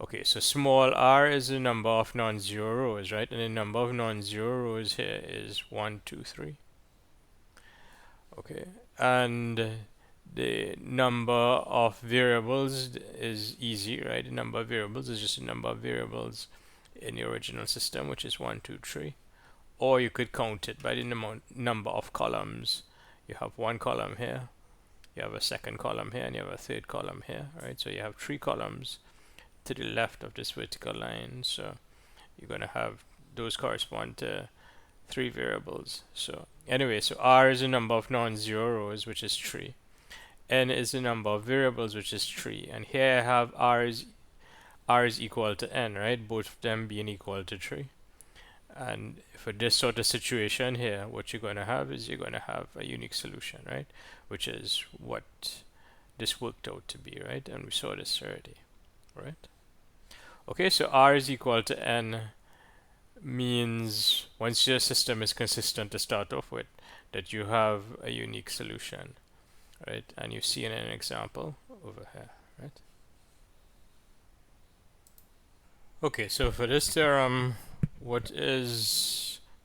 Okay, so small r is the number of non-zero rows, right? And the number of non-zero rows here is 1, 2, 3. Okay, and the number of variables is easy, right? The number of variables is just the number of variables in the original system, which is 1, 2, 3. Or you could count it by the number of columns. You have one column here, you have a second column here, and you have a third column here, right? So you have 3 columns to the left of this vertical line. So you're going to have those correspond to 3 variables. So anyway, so r is the number of non-zero rows, which is 3. N is the number of variables, which is 3. And here I have r is equal to n, right? Both of them being equal to 3. And for this sort of situation here, what you're going to have is you're going to have a unique solution, right? Which is what this worked out to be, right? And we saw this already, right? Okay, so r is equal to n means once your system is consistent to start off with, that you have a unique solution, right? And you see in an example over here, right? Okay, so for this theorem, what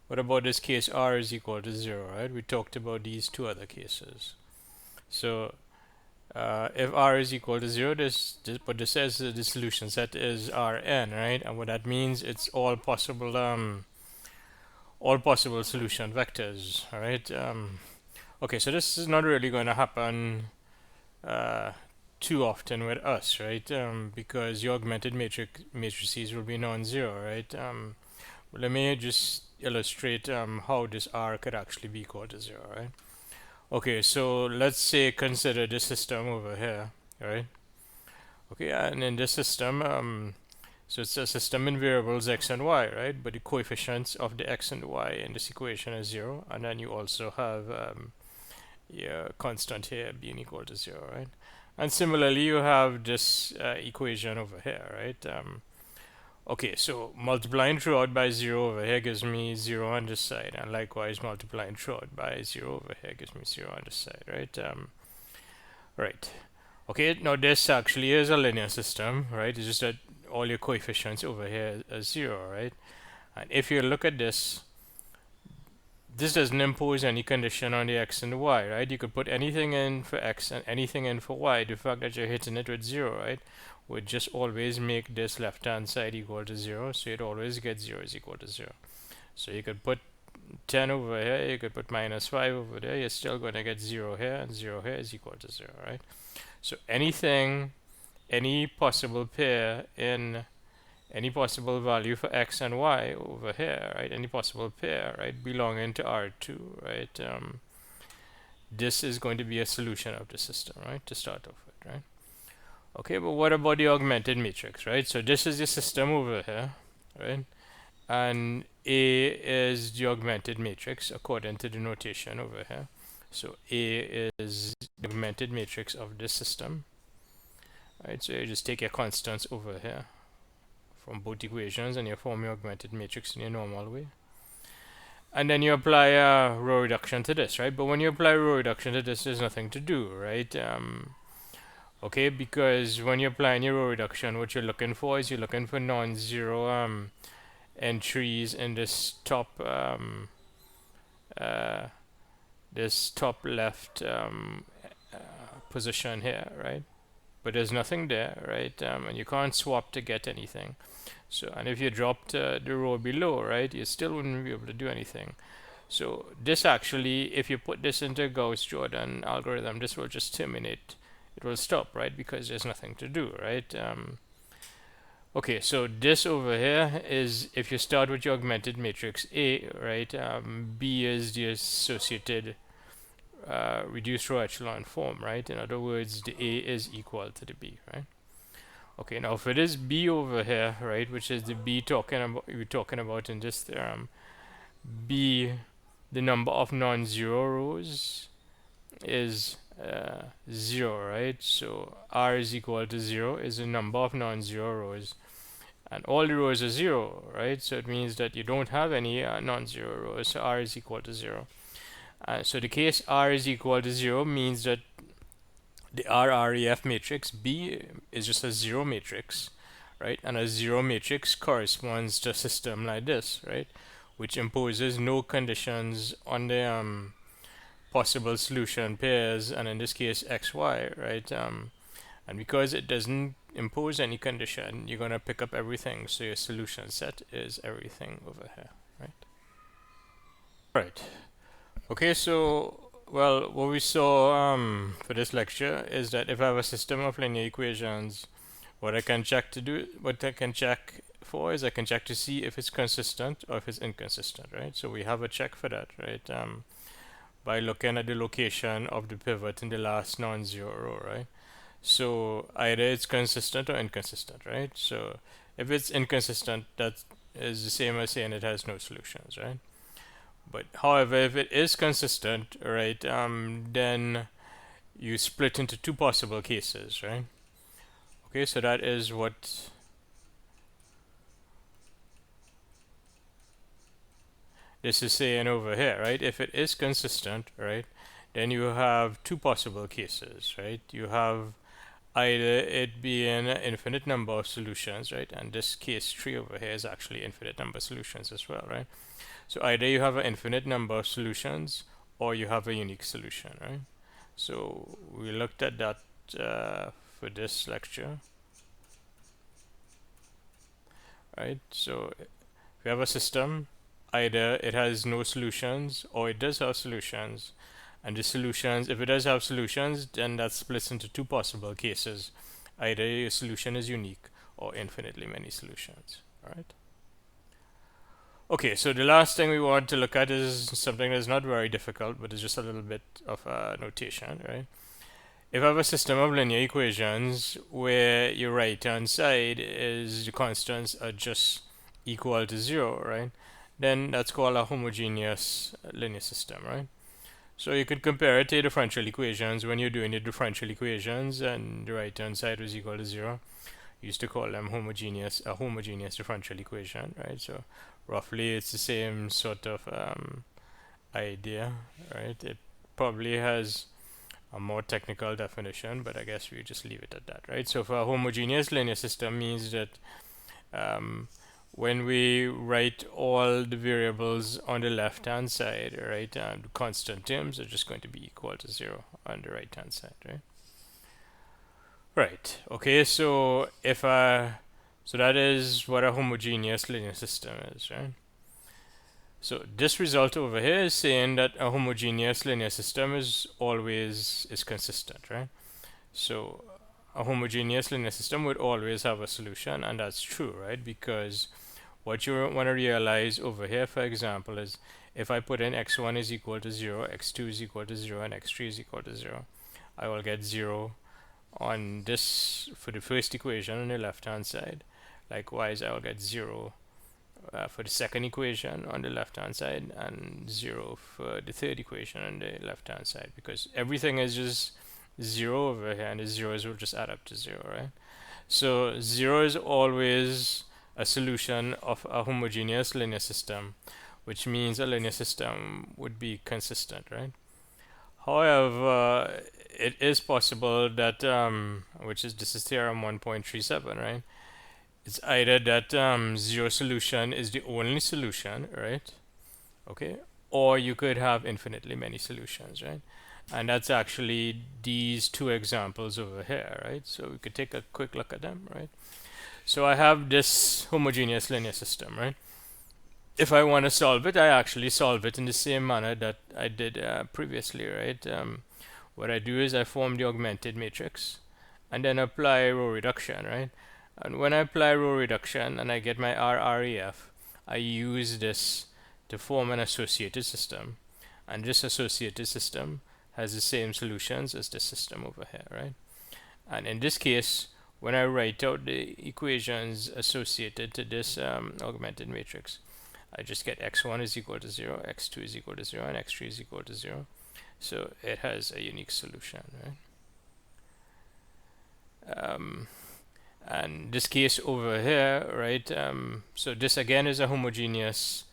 about this case r is equal to 0, right? We talked about these two other cases. So if r is equal to 0, but this says the solution set is Rn, right? And what that means, it's all possible solution vectors, all right? Okay, so this is not really going to happen too often with us, right? Because your augmented matrices will be non-zero, right? Let me just illustrate how this R could actually be equal to 0, right? Okay, so let's say consider this system over here, right? Okay, and in this system, so it's a system in variables x and y, right? But the coefficients of the x and y in this equation is 0, and then you also have your constant here being equal to 0, right? And similarly, you have this equation over here, right? Okay, so multiplying throughout by 0 over here gives me 0 on this side, and likewise multiplying throughout by 0 over here gives me 0 on this side, right? Right. Okay, now this actually is a linear system, right? It's just that all your coefficients over here are 0, right? And if you look at this, this doesn't impose any condition on the x and the y, right? You could put anything in for x and anything in for y. The fact that you're hitting it with 0, right, would just always make this left-hand side equal to 0, so you'd always get 0 is equal to 0. So you could put 10 over here, you could put minus 5 over there, you're still going to get 0 here, and 0 here is equal to 0, right? So anything, any possible pair in any possible value for x and y over here, right? Any possible pair, right, belonging to R2, right? This is going to be a solution of the system, right, to start off with, right? Okay, but what about the augmented matrix, right? So this is the system over here, right? And A is the augmented matrix according to the notation over here. So A is the augmented matrix of this system, right? So you just take your constants over here from both equations and you form your augmented matrix in your normal way. And then you apply a row reduction to this, right? But when you apply row reduction to this, there's nothing to do, right? Okay, because when you're applying your row reduction, what you're looking for is you're looking for non-zero entries in this top left position here, right? But there's nothing there, right? And you can't swap to get anything. So, and if you dropped the row below, right, you still wouldn't be able to do anything. So this actually, if you put this into Gauss-Jordan algorithm, this will just terminate. It will stop, right, because there's nothing to do, right? Okay, so this over here is if you start with your augmented matrix A, right, B is the associated reduced row echelon form, right? In other words, the A is equal to the B, right? Okay, now for this b over here, right, which is the b we're talking about in this theorem, b, the number of non-zero rows is 0, right? So r is equal to 0 is the number of non-zero rows, and all the rows are 0, right? So it means that you don't have any non-zero rows, so r is equal to 0. So the case r is equal to 0 means that the RREF matrix B is just a zero matrix, right? And a zero matrix corresponds to a system like this, right? Which imposes no conditions on the possible solution pairs, and in this case XY, right? And because it doesn't impose any condition, you're gonna pick up everything. So your solution set is everything over here, right? Right. Okay, so well, what we saw for this lecture is that if I have a system of linear equations, what I can check for is I can check to see if it's consistent or if it's inconsistent, right? So we have a check for that, right? By looking at the location of the pivot in the last non-zero row, right? So either it's consistent or inconsistent, right? So if it's inconsistent, that is the same as saying it has no solutions, right? But however, if it is consistent, right, then you split into two possible cases, right? Okay, so that is what this is saying over here, right? If it is consistent, right, then you have two possible cases, right? You have either it being an infinite number of solutions, right? And this case 3 over here is actually infinite number of solutions as well, right? So either you have an infinite number of solutions or you have a unique solution, right? So we looked at that for this lecture, right? So if you have a system, either it has no solutions or it does have solutions. And the solutions, if it does have solutions, then that splits into two possible cases. Either your solution is unique or infinitely many solutions, right? Okay, so the last thing we want to look at is something that's not very difficult, but it's just a little bit of a notation, right? If I have a system of linear equations where your right-hand side is the constants are just equal to 0, right? Then that's called a homogeneous linear system, right? So you could compare it to differential equations when you're doing the differential equations and the right-hand side was equal to 0. You used to call them homogeneous, a homogeneous differential equation, right? So roughly it's the same sort of idea, right? It probably has a more technical definition, but I guess we just leave it at that, right? So for a homogeneous linear system means that when we write all the variables on the left hand side, right, the constant terms are just going to be equal to 0 on the right hand side, right? Right. Okay, so so that is what a homogeneous linear system is, right? So this result over here is saying that a homogeneous linear system is always consistent, right? So a homogeneous linear system would always have a solution, and that's true, right? Because what you want to realize over here, for example, is if I put in x1 is equal to 0, x2 is equal to 0, and x3 is equal to 0, I will get 0 on this for the first equation on the left hand side. Likewise, I will get 0 for the second equation on the left hand side and 0 for the third equation on the left hand side, because everything is just 0 over here and the zeros will just add up to 0, right? So 0 is always a solution of a homogeneous linear system, which means a linear system would be consistent, right? However, it is possible that, this is theorem 1.37, right? It's either that zero solution is the only solution, right? Okay, or you could have infinitely many solutions, right? And that's actually these two examples over here, right? So we could take a quick look at them, right? So I have this homogeneous linear system, right? If I want to solve it, I actually solve it in the same manner that I did previously, right? What I do is I form the augmented matrix and then apply row reduction, right? And when I apply row reduction and I get my RREF, I use this to form an associated system. And this associated system has the same solutions as this system over here, right? And in this case, when I write out the equations associated to this augmented matrix, I just get x1 is equal to 0, x2 is equal to 0, and x3 is equal to 0. So it has a unique solution, right? And this case over here, right? So this again is a homogeneous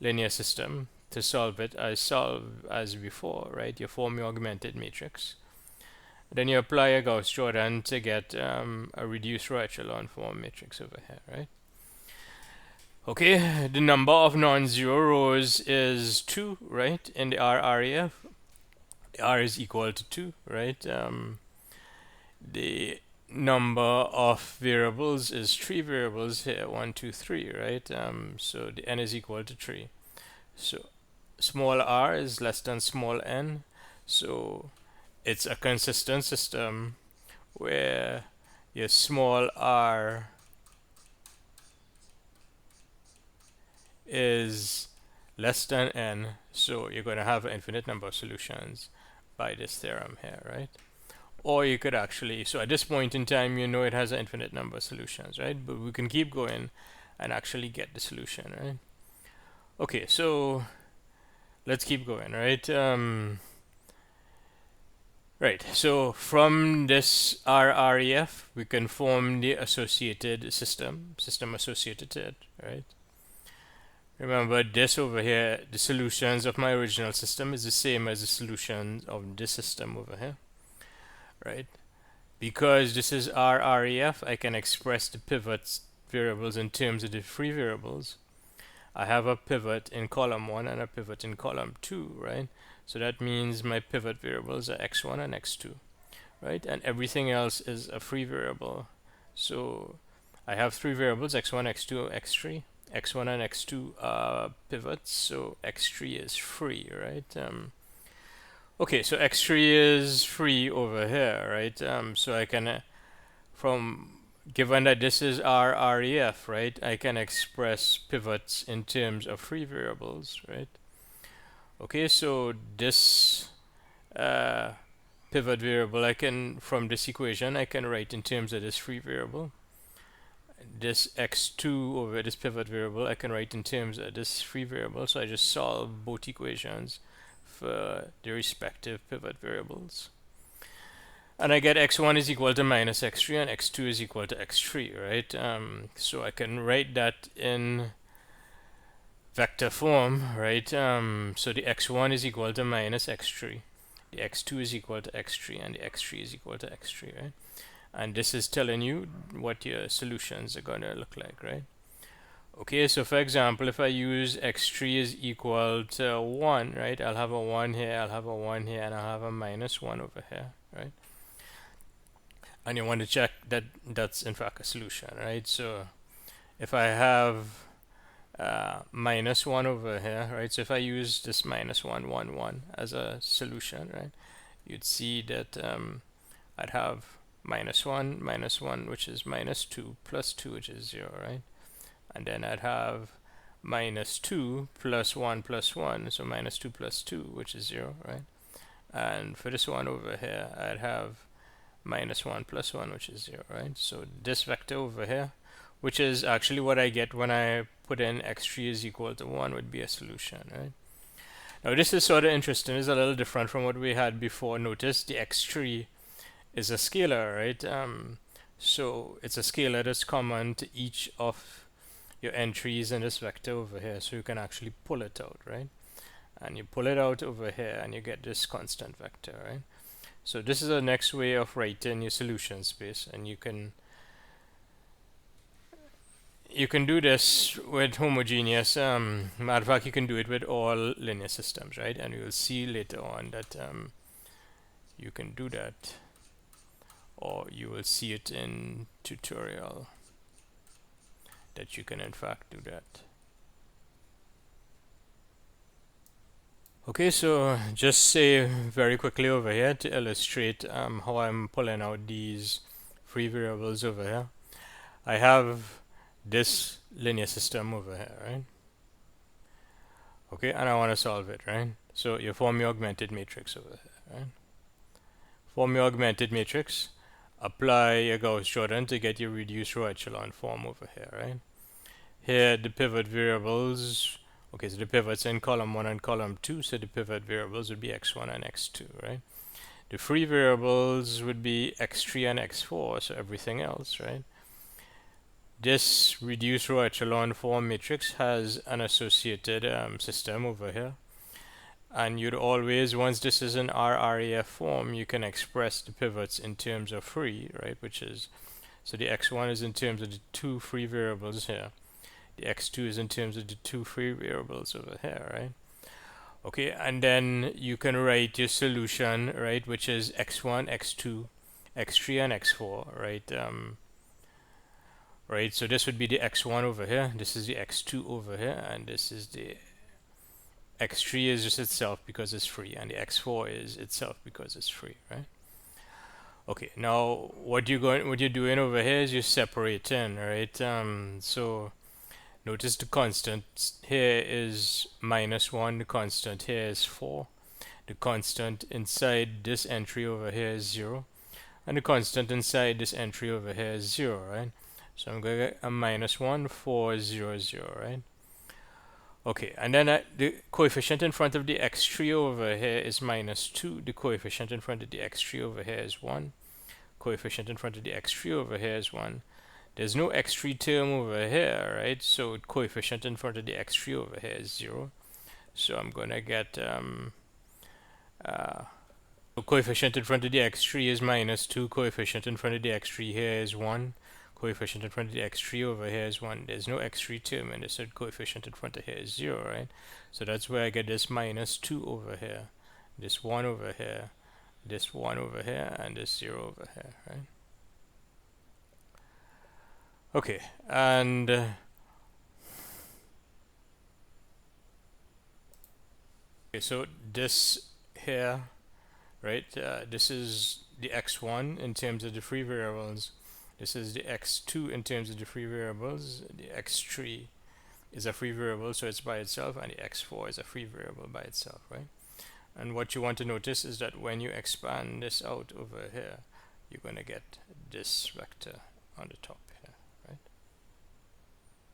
linear system. To solve it, I solve as before, right? You form your augmented matrix. Then you apply a Gauss-Jordan to get a reduced row echelon form matrix over here, right? Okay, the number of non-zero rows is 2, right? In the RREF, R is equal to 2, right? The number of variables is 3 variables here, 1, 2, 3, right? So the n is equal to 3. So small r is less than small n. So it's a consistent system where your small r is less than n, so you're going to have an infinite number of solutions by this theorem here, right? Or you could actually, so at this point in time, you know it has an infinite number of solutions, right? But we can keep going and actually get the solution, right? Okay, so let's keep going, right? Right, so from this RREF, we can form the associated system associated to it, right? Remember this over here, the solutions of my original system is the same as the solutions of this system over here, right? Because this is RREF, I can express the pivots variables in terms of the free variables. I have a pivot in column 1 and a pivot in column 2, right? So that means my pivot variables are x1 and x2, right? And everything else is a free variable. So I have 3 variables, x1, x2, x3. x1 and x2 are pivots, so x3 is free, right? Okay, so x3 is free over here, right? So I can, given that this is RREF, right, I can express pivots in terms of free variables, right? Okay, so this pivot variable, from this equation, I can write in terms of this free variable. This x2 over this pivot variable, I can write in terms of this free variable. So I just solve both equations for the respective pivot variables. And I get x1 is equal to minus x3 and x2 is equal to x3, right? So I can write that in vector form, right? So the x1 is equal to minus x3, the x2 is equal to x3, and the x3 is equal to x3, right? And this is telling you what your solutions are going to look like, right? Okay, so for example, if I use x3 is equal to 1, right? I'll have a 1 here, I'll have a 1 here, and I'll have a minus 1 over here, right? And you want to check that that's in fact a solution, right? So if I have minus 1 over here, right? So if I use this minus 1, 1, 1 as a solution, right? You'd see that I'd have minus 1, which is minus 2, plus 2, which is 0, right? And then I'd have minus 2 plus 1 plus 1, so minus 2 plus 2, which is 0, right? And for this one over here, I'd have minus 1 plus 1, which is 0, right? So this vector over here, which is actually what I get when I put in x3 is equal to 1, would be a solution, right? Now this is sort of interesting. It's a little different from what we had before. Notice the x3 is a scalar, right? So it's a scalar that's common to each of your entries in this vector over here, so you can actually pull it out, right? And you pull it out over here and you get this constant vector, right? So this is the next way of writing your solution space, and you can do this with homogeneous, matter of fact, you can do it with all linear systems, right? And we will see later on that you can do that, or you will see it in tutorial that you can in fact do that. Okay, so just say very quickly over here to illustrate how I'm pulling out these free variables over here. I have this linear system over here, right? Okay, and I want to solve it, right? So you form your augmented matrix over here, right? Form your augmented matrix. apply a Gauss-Jordan to get your reduced row echelon form over here, right? Here, the pivot variables, okay, so the pivots in column 1 and column 2, so the pivot variables would be x1 and x2, right? The free variables would be x3 and x4, so everything else, right? This reduced row echelon form matrix has an associated system over here. And you'd always, once this is an RRAF form, you can express the pivots in terms of free, right? Which is, so the x1 is in terms of the two free variables here. The x2 is in terms of the two free variables over here, right? Okay, and then you can write your solution, right, which is x1, x2, x3, and x4, right? Right, so this would be the x1 over here, this is the x2 over here, and this is the x3 is just itself because it's free, and the x4 is itself because it's free, right? Okay, now what you're doing over here is you're separating, right? So notice the constant here is -1, the constant here is 4, the constant inside this entry over here is 0, and the constant inside this entry over here is 0, right? So I'm going to get a -1, 4, 0, 0, right? Okay, and then the coefficient in front of the x3 over here is -2, the coefficient in front of the x3 over here is 1, coefficient in front of the x3 over here is 1. There's no x3 term over here, right? So coefficient in front of the x3 over here is 0. So I'm going to get coefficient in front of the x3 is -2, coefficient in front of the x3 here is 1, coefficient in front of the x3 over here is 1. There's no x3 term, and this coefficient in front of here is 0, right? So that's where I get this -2 over here, this 1 over here, this 1 over here, and this 0 over here, right? Okay, and okay, so this here, right? This is the x1 in terms of the free variables. This is the x2 in terms of the free variables. The x3 is a free variable, so it's by itself, and the x4 is a free variable by itself, right? And what you want to notice is that when you expand this out over here, you're going to get this vector on the top.